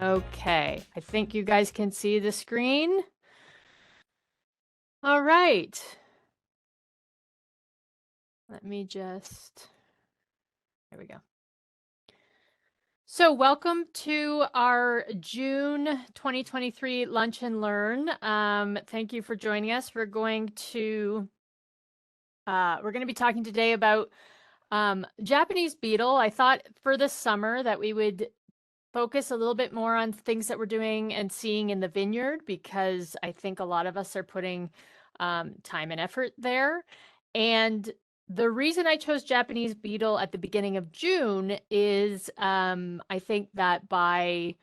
Okay, I think you guys can see the screen. All right. Let me just, there we go. So welcome to our June 2023 Lunch and Learn. Thank you for joining us. We're going to be talking today about Japanese beetle. I thought for this summer that we would focus a little bit more on things that we're doing and seeing in the vineyard, because I think a lot of us are putting time and effort there. And the reason I chose Japanese beetle at the beginning of June is I think that by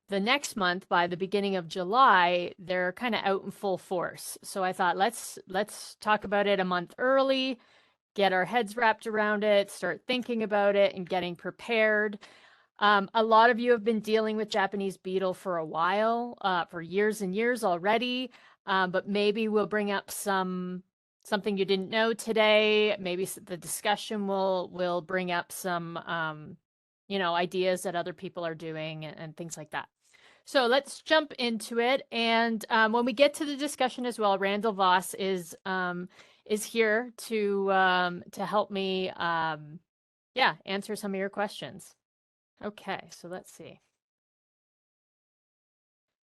the next month, by the beginning of July, they're kind of out in full force. So I thought let's talk about it a month early, get our heads wrapped around it, start thinking about it and getting prepared. A lot of you have been dealing with Japanese beetle for a while, for years and years already, but maybe we'll bring up something you didn't know today. Maybe the discussion will bring up some ideas that other people are doing and things like that. So let's jump into it. And when we get to the discussion as well, Randall Voss is here to help me answer some of your questions. Okay, so let's see.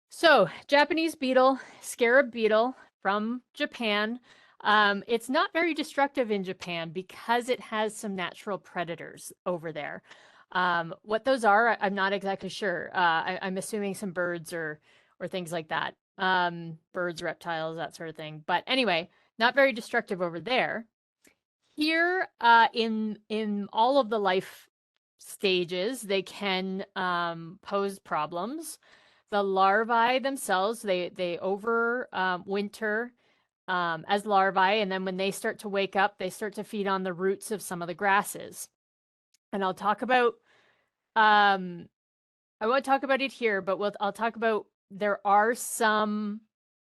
So, Japanese beetle, scarab beetle from Japan. It's not very destructive in Japan because it has some natural predators over there. What those are, I'm not exactly sure. I'm assuming some birds or things like that. Birds, reptiles, that sort of thing. But anyway, not very destructive over there. Here, in all of the life stages, they can pose problems. The larvae themselves, they over winter as larvae, and then when they start to wake up, they start to feed on the roots of some of the grasses. And I'll talk about I won't talk about it here, but I'll talk about there are some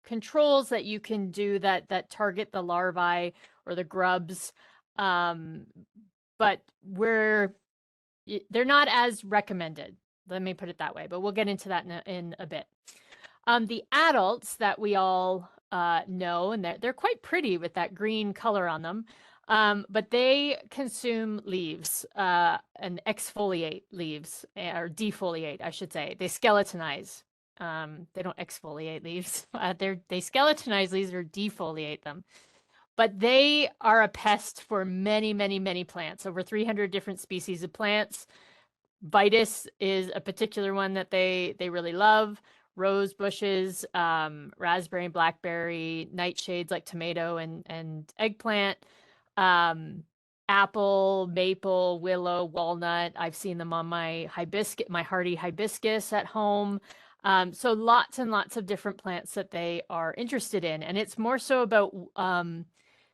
controls that you can do that target the larvae or the grubs, but they're not as recommended. Let me put it that way, but we'll get into that in a bit. The adults that we all know, and they're quite pretty with that green color on them, but they consume leaves and exfoliate leaves, or defoliate, I should say. They skeletonize. They don't exfoliate leaves. They skeletonize leaves or defoliate them. But they are a pest for many, many, many plants, over 300 different species of plants. Vitis is a particular one that they really love. Rose bushes, raspberry and blackberry, nightshades like tomato and eggplant, apple, maple, willow, walnut. I've seen them on my hibiscus, my hardy hibiscus at home. So lots and lots of different plants that they are interested in. And it's more so about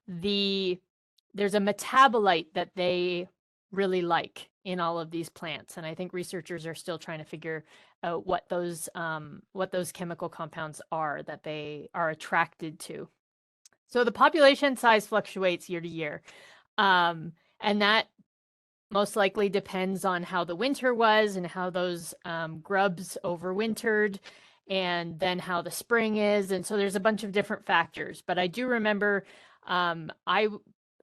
there's a metabolite that they really like in all of these plants. And I think researchers are still trying to figure out what those chemical compounds are that they are attracted to. So the population size fluctuates year to year. And that most likely depends on how the winter was and how those grubs overwintered, and then how the spring is. And so there's a bunch of different factors. But I do remember I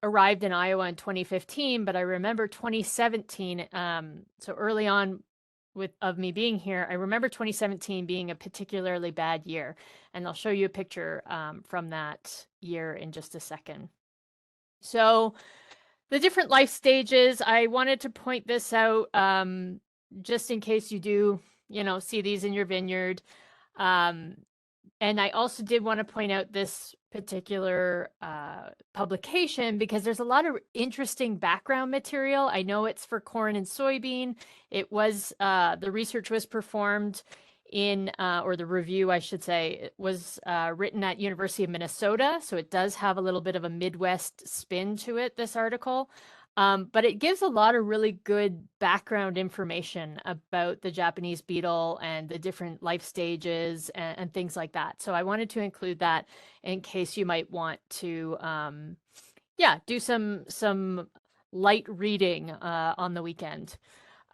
arrived in Iowa in 2015, but I remember 2017. So early on of me being here, I remember 2017 being a particularly bad year. And I'll show you a picture from that year in just a second. So the different life stages, I wanted to point this out just in case you do, see these in your vineyard. And I also did want to point out this particular publication because there's a lot of interesting background material. I know it's for corn and soybean. It was, the research was performed or the review, I should say, was written at University of Minnesota. So it does have a little bit of a Midwest spin to it, this article. But it gives a lot of really good background information about the Japanese beetle and the different life stages and things like that. So I wanted to include that in case you might want to, do some light reading on the weekend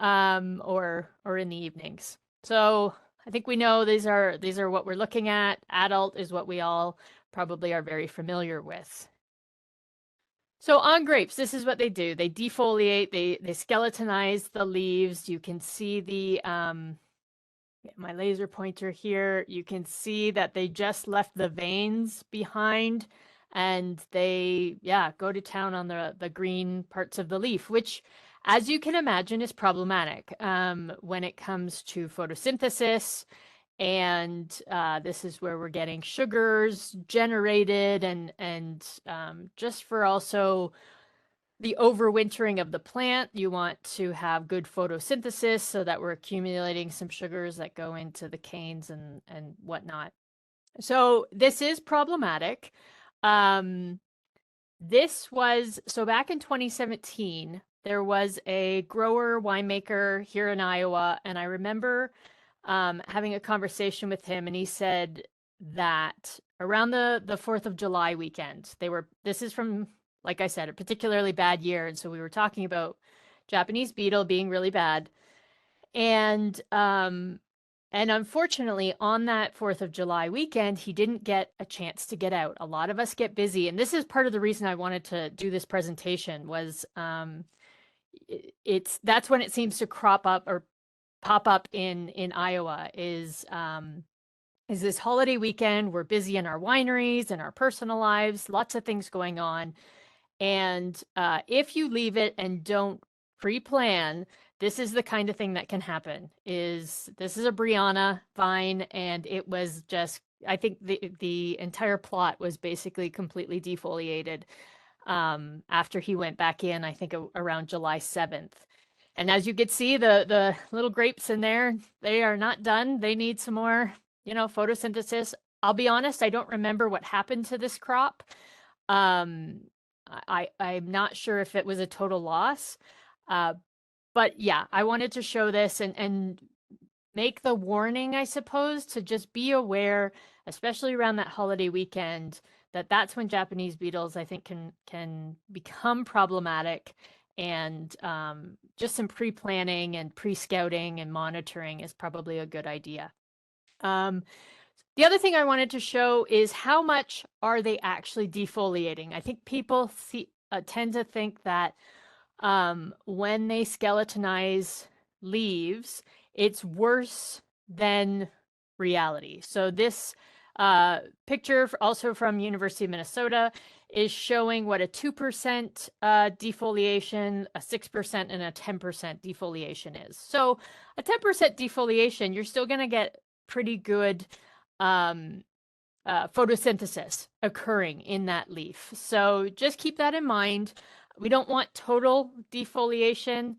or in the evenings. So I think we know these are what we're looking at. Adult is what we all probably are very familiar with. So on grapes, this is what they do. They defoliate, they skeletonize the leaves. You can see the my laser pointer here. You can see that they just left the veins behind, and they, yeah, go to town on the green parts of the leaf, which, as you can imagine, is problematic when it comes to photosynthesis. And this is where we're getting sugars generated, and just for also the overwintering of the plant, you want to have good photosynthesis so that we're accumulating some sugars that go into the canes and whatnot. So this is problematic. Um, this was so back in 2017, there was a grower winemaker here in Iowa, and I remember having a conversation with him, and he said that around the 4th of July weekend, this is from, like I said, a particularly bad year, and so we were talking about Japanese beetle being really bad, and unfortunately, on that 4th of July weekend, he didn't get a chance to get out. A lot of us get busy, and this is part of the reason I wanted to do this presentation was that's when it seems to crop up or pop up in Iowa is this holiday weekend. We're busy in our wineries and our personal lives, lots of things going on. And if you leave it and don't pre-plan, this is the kind of thing that can happen. This is a Brianna vine, and it was just, I think the entire plot was basically completely defoliated after he went back in, I think around July 7th. And as you can see, the little grapes in there, they are not done. They need some more, photosynthesis. I'll be honest, I don't remember what happened to this crop. Um, I'm not sure if it was a total loss. But yeah, I wanted to show this and make the warning, I suppose, to just be aware, especially around that holiday weekend, that that's when Japanese beetles, I think, can become problematic. And just some pre-planning and pre-scouting and monitoring is probably a good idea. The other thing I wanted to show is how much are they actually defoliating. I think people tend to think that when they skeletonize leaves, it's worse than reality. So this picture, also from University of Minnesota, is showing what a 2% defoliation, a 6%, and a 10% defoliation is. So a 10% defoliation, you're still going to get pretty good photosynthesis occurring in that leaf. So just keep that in mind. We don't want total defoliation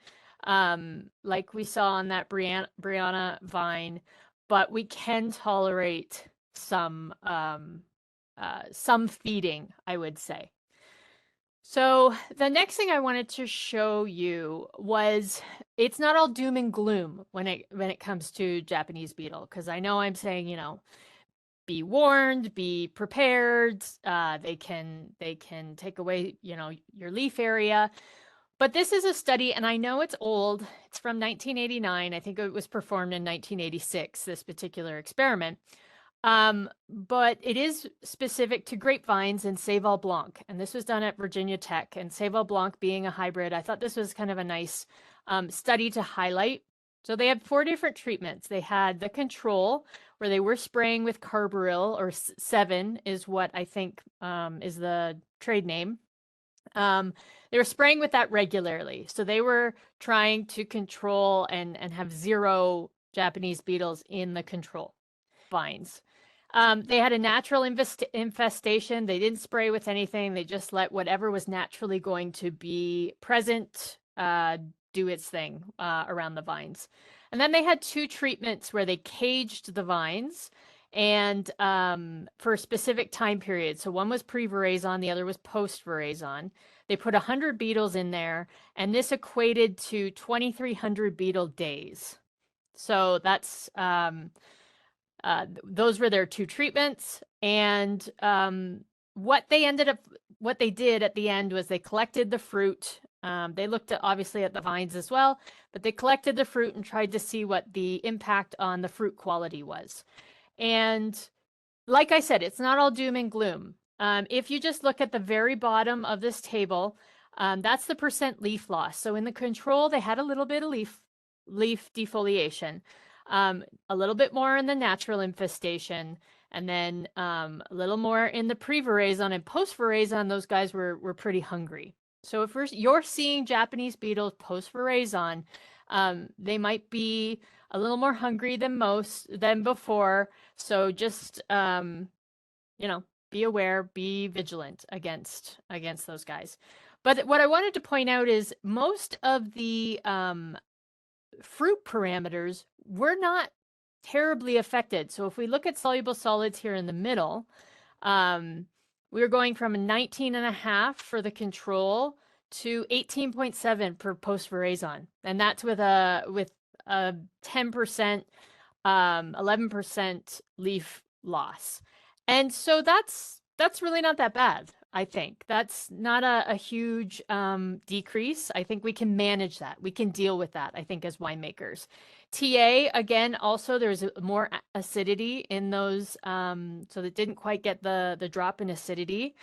like we saw on that Brianna vine, but we can tolerate some feeding, I would say. So the next thing I wanted to show you was it's not all doom and gloom when it comes to Japanese beetle, because I know I'm saying, be warned, be prepared. They can take away, your leaf area. But this is a study, and I know it's old. It's from 1989. I think it was performed in 1986, this particular experiment. But it is specific to grapevines and Saval Blanc, and this was done at Virginia Tech. And Saval Blanc being a hybrid, I thought this was kind of a nice study to highlight. So they had 4 different treatments. They had the control, where they were spraying with carbaryl, or 7 is what I think is the trade name. They were spraying with that regularly. So they were trying to control and have 0 Japanese beetles in the control vines. They had a natural infestation. They didn't spray with anything. They just let whatever was naturally going to be present do its thing around the vines. And then they had 2 treatments where they caged the vines and for a specific time period. So one was pre-veraison, the other was post-veraison. They put 100 beetles in there, and this equated to 2,300 beetle days. So that's those were their 2 treatments. And what they did at the end was they collected the fruit They looked at obviously at the vines as well, but they collected the fruit and tried to see what the impact on the fruit quality was. And like I said, it's not all doom and gloom. If you just look at the very bottom of this table, that's the percent leaf loss. So in the control, they had a little bit of leaf defoliation, a little bit more in the natural infestation, and then a little more in the pre-veraison and post-veraison. Those guys were pretty hungry. So if you're seeing Japanese beetles post-veraison, they might be a little more hungry than before. So just be aware, be vigilant against those guys. But what I wanted to point out is most of the fruit parameters were not terribly affected. So if we look at soluble solids here in the middle, we were going from a 19.5 for the control to 18.7 for post-veraison. And that's with a 10%, 11% leaf loss. And so that's really not that bad, I think. That's not a huge decrease. I think we can manage that. We can deal with that, I think, as winemakers. TA, again, also there's more acidity in those, so that didn't quite get the drop in acidity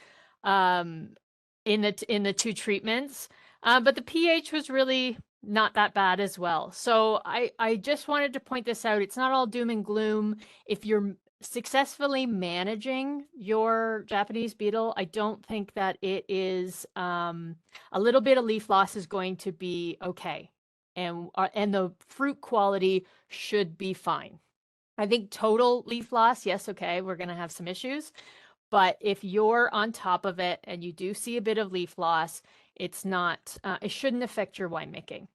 in the two treatments. But the pH was really not that bad as well. So I just wanted to point this out. It's not all doom and gloom. If you're successfully managing your Japanese beetle, I don't think that it is a little bit of leaf loss is going to be okay. And the fruit quality should be fine. I think total leaf loss, yes, okay, we're going to have some issues. But if you're on top of it and you do see a bit of leaf loss, it's not, it shouldn't affect your winemaking.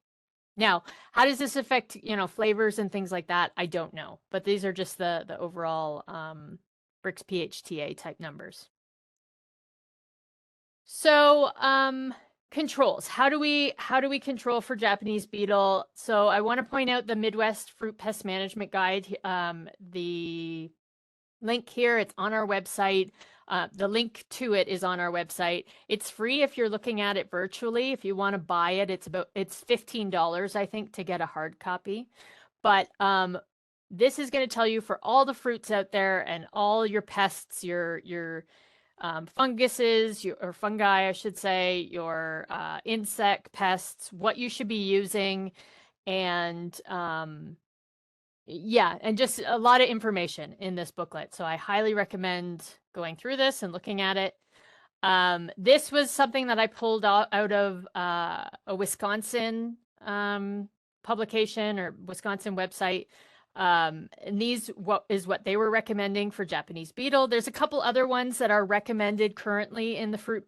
Now, how does this affect, flavors and things like that? I don't know, but these are just the overall Brix PHTA type numbers. So, controls. How do we control for Japanese beetle? So I want to point out the Midwest Fruit Pest Management Guide. The link here, it's on our website. The link to it is on our website. It's free if you're looking at it virtually. If you want to buy it, it's $15, I think, to get a hard copy. But this is going to tell you for all the fruits out there and all your pests, your funguses, or fungi, I should say, your insect pests, what you should be using, and yeah, and just a lot of information in this booklet. So I highly recommend going through this and looking at it. This was something that I pulled out of a Wisconsin publication or Wisconsin website. And what they were recommending for Japanese beetle. There's a couple other ones that are recommended currently in the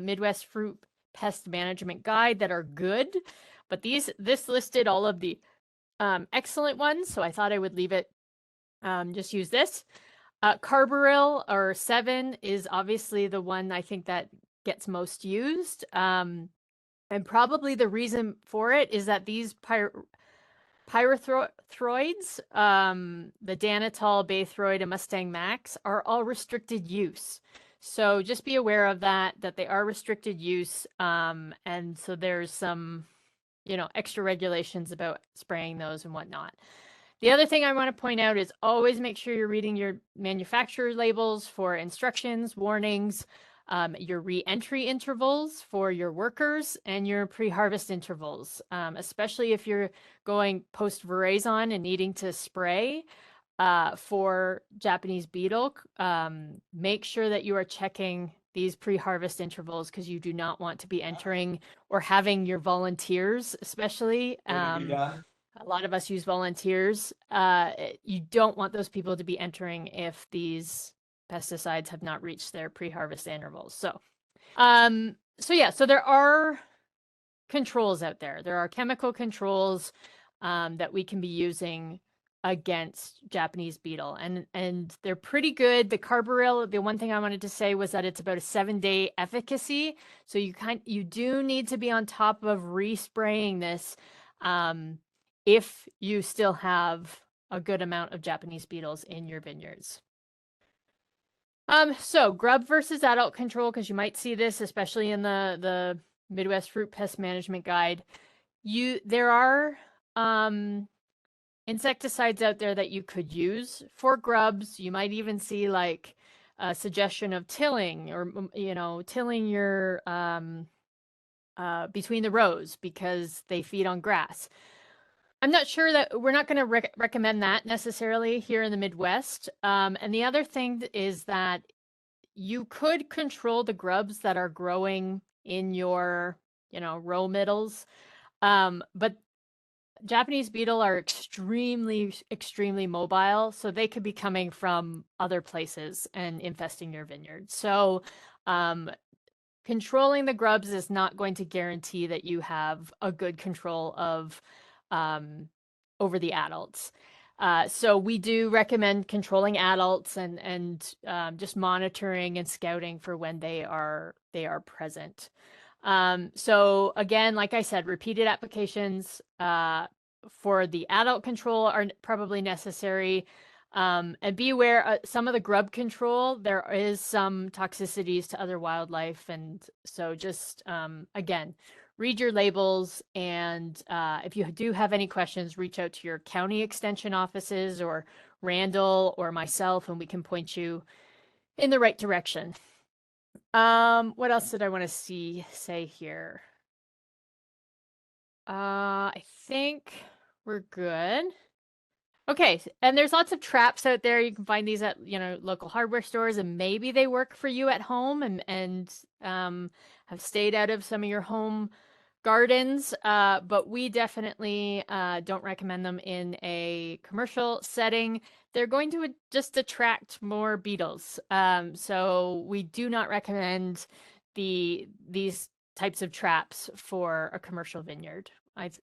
Midwest Fruit Pest Management Guide that are good, but this listed all of the excellent ones, so I thought I would leave it, just use this. Carbaryl or 7 is obviously the one I think that gets most used. And probably the reason for it is that these pyrethroids, the Danitol, Baythroid, and Mustang Max are all restricted use. So just be aware of that they are restricted use. And so there's some extra regulations about spraying those and whatnot. The other thing I want to point out is always make sure you're reading your manufacturer labels for instructions, warnings, your re-entry intervals for your workers, and your pre-harvest intervals, especially if you're going post-veraison and needing to spray for Japanese beetle. Make sure that you are checking these pre-harvest intervals because you do not want to be entering or having your volunteers, especially. A lot of us use volunteers. You don't want those people to be entering if these pesticides have not reached their pre-harvest intervals. So there are controls out there. There are chemical controls that we can be using against Japanese beetle, and they're pretty good. The Carbaryl, the one thing I wanted to say was that it's about a 7-day efficacy. So you do need to be on top of respraying this if you still have a good amount of Japanese beetles in your vineyards. So grub versus adult control, because you might see this, especially in the Midwest Fruit Pest Management Guide. There are insecticides out there that you could use for grubs. You might even see like a suggestion of tilling, or tilling your between the rows because they feed on grass. I'm not sure that we're not going to recommend that necessarily here in the Midwest. And the other thing is that you could control the grubs that are growing in your, row middles. But Japanese beetle are extremely, extremely mobile, so they could be coming from other places and infesting your vineyard. So, controlling the grubs is not going to guarantee that you have a good control of over the adults. So we do recommend controlling adults and just monitoring and scouting for when they are present. So again, like I said, repeated applications for the adult control are probably necessary. And be aware, some of the grub control, there is some toxicities to other wildlife. And so just, again, read your labels. And if you do have any questions, reach out to your county extension offices or Randall or myself, and we can point you in the right direction. What else did I want to say here? I think we're good. Okay, and there's lots of traps out there. You can find these at, local hardware stores, and maybe they work for you at home and have stayed out of some of your home gardens. But we definitely don't recommend them in a commercial setting. They're going to just attract more beetles. So we do not recommend these types of traps for a commercial vineyard.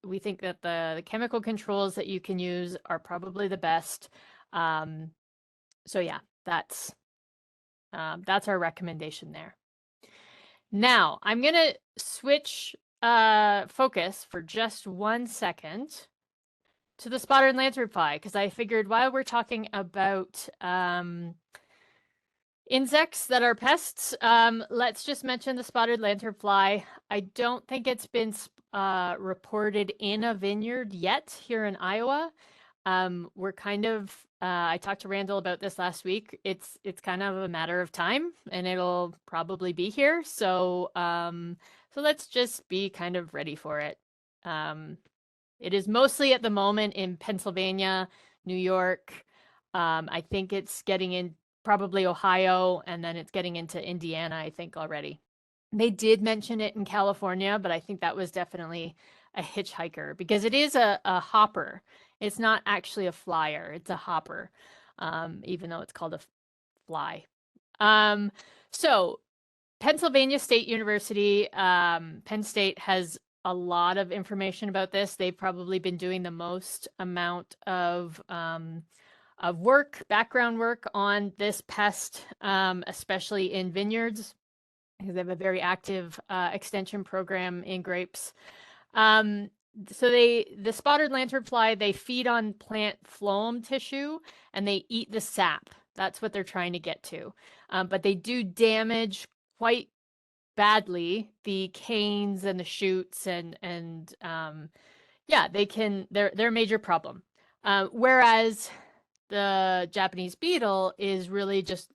We think that the chemical controls that you can use are probably the best. So yeah, that's our recommendation there. Now I'm gonna switch focus for just 1 second to the spotted lanternfly, because I figured while we're talking about insects that are pests, let's just mention the spotted lanternfly. I don't think it's been reported in a vineyard yet here in Iowa. We're kind of, I talked to Randall about this last week. It's kind of a matter of time, and it'll probably be here. So, so let's just be kind of ready for it. It is mostly at the moment in Pennsylvania, New York. I think it's getting in probably Ohio, and then it's getting into Indiana, I think, already. They did mention it in California, but I think that was definitely a hitchhiker, because it is a hopper. It's not actually a flyer, it's a hopper, even though it's called a fly. So Pennsylvania State University, Penn State has a lot of information about this. They've probably been doing the most amount of background work on this pest, especially in vineyards, because they have a very active extension program in grapes. So the spotted lanternfly, they feed on plant phloem tissue and they eat the sap. That's what they're trying to get to. But they do damage quite badly the canes and the shoots, and yeah, they're a major problem. Whereas the Japanese beetle is really just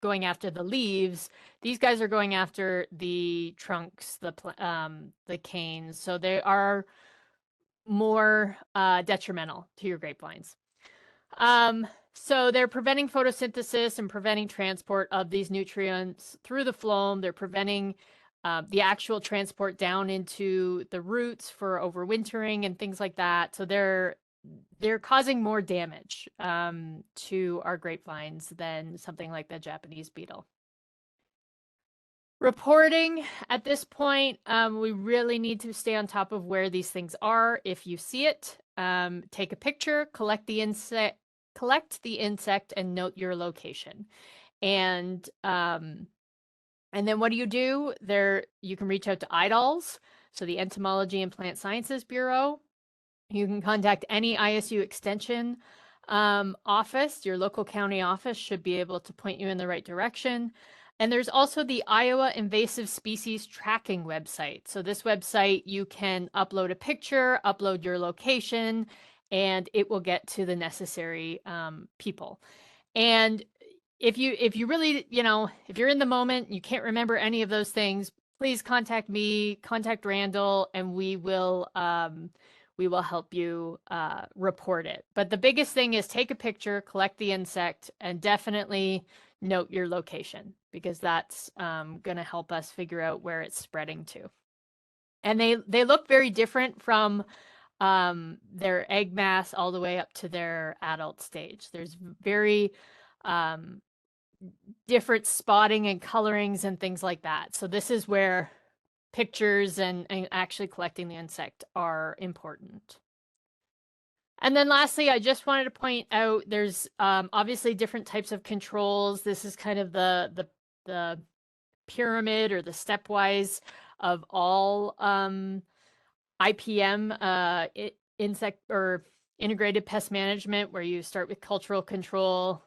going after the leaves. These guys are going after the trunks, the canes. So they are more detrimental to your grapevines. So they're preventing photosynthesis and preventing transport of these nutrients through the phloem. They're preventing the actual transport down into the roots for overwintering and things like that. So they're causing more damage to our grapevines than something like the Japanese beetle. Reporting at this point, we really need to stay on top of where these things are. If you see it, take a picture, collect the insect, and note your location. And then what do? There, you can reach out to IDALS, so the Entomology and Plant Sciences Bureau. You can contact any ISU extension office. Your local county office should be able to point you in the right direction. And there's also the Iowa Invasive Species Tracking website. So this website, you can upload a picture, upload your location, and it will get to the necessary people. And if you really, if you're in the moment, you can't remember any of those things, please contact me, contact Randall, and we will help you report it. But the biggest thing is take a picture, collect the insect, and definitely note your location, because that's going to help us figure out where it's spreading to. And they look very different from their egg mass all the way up to their adult stage. There's very different spotting and colorings and things like that. So this is where pictures and actually collecting the insect are important. And then lastly, I just wanted to point out there's obviously different types of controls. This is kind of the pyramid or the stepwise of all IPM, insect or integrated pest management, where you start with cultural control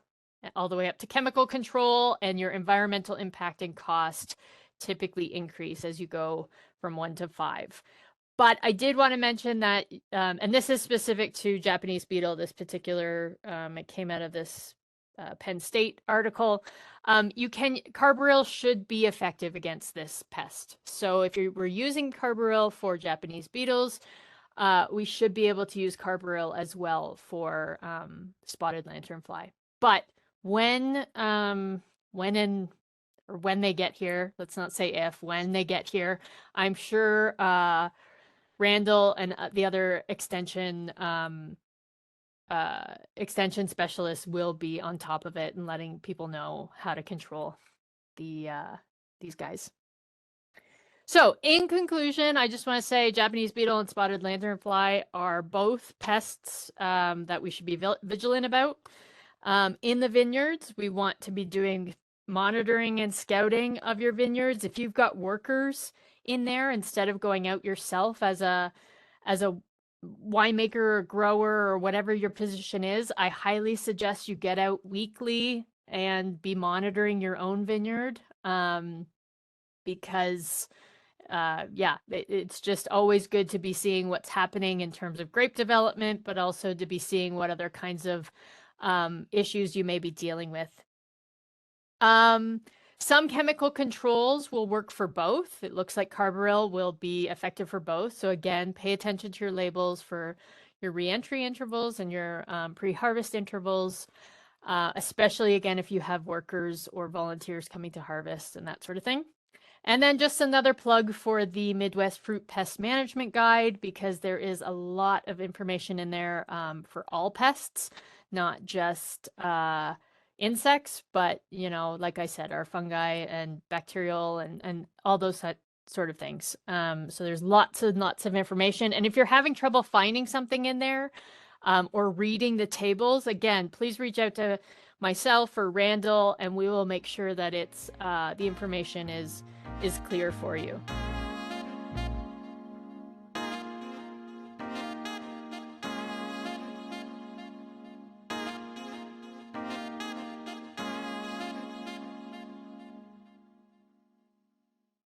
all the way up to chemical control, and your environmental impact and cost typically increase as you go from 1 to 5. But I did want to mention that, and this is specific to Japanese beetle, this particular, it came out of this Penn State article. Carbaryl should be effective against this pest. So if you were using carbaryl for Japanese beetles, we should be able to use carbaryl as well for spotted lanternfly. But when they get here, let's not say if, when they get here, I'm sure Randall and the other extension specialists will be on top of it and letting people know how to control these guys. So in conclusion, I just want to say Japanese beetle and spotted lanternfly are both pests that we should be vigilant about. In the vineyards, we want to be doing monitoring and scouting of your vineyards. If you've got workers in there, instead of going out yourself as a winemaker or grower or whatever your position is, I highly suggest you get out weekly and be monitoring your own vineyard, because it's just always good to be seeing what's happening in terms of grape development, but also to be seeing what other kinds of issues you may be dealing with. Some chemical controls will work for both. It looks like carbaryl will be effective for both. So again, pay attention to your labels for your reentry intervals and your pre-harvest intervals, especially again if you have workers or volunteers coming to harvest and that sort of thing. And then just another plug for the Midwest Fruit Pest Management Guide, because there is a lot of information in there for all pests, not just insects, but, like I said, our fungi and bacterial and all those sort of things. So there's lots and lots of information. And if you're having trouble finding something in there or reading the tables, again, please reach out to myself or Randall, and we will make sure that it's the information is clear for you.